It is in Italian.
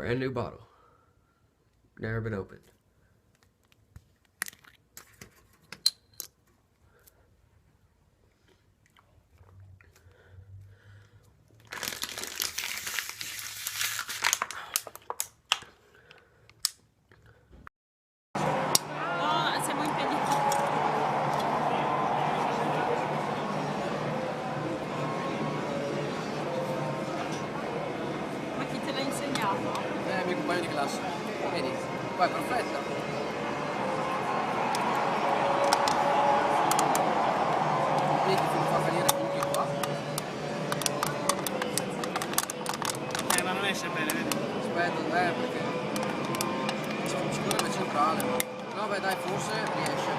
Brand new bottle. Never been opened. No, siamo in piedi. Ma chi te l'ha insegnato? Il mio compagno di classe. Vedi? Qua è perfetta. Vedi che fa venire tutti qua. Ma non esce bene, vedi? Aspetta, perché ci vorrebbe centrale. No beh dai, forse riesce.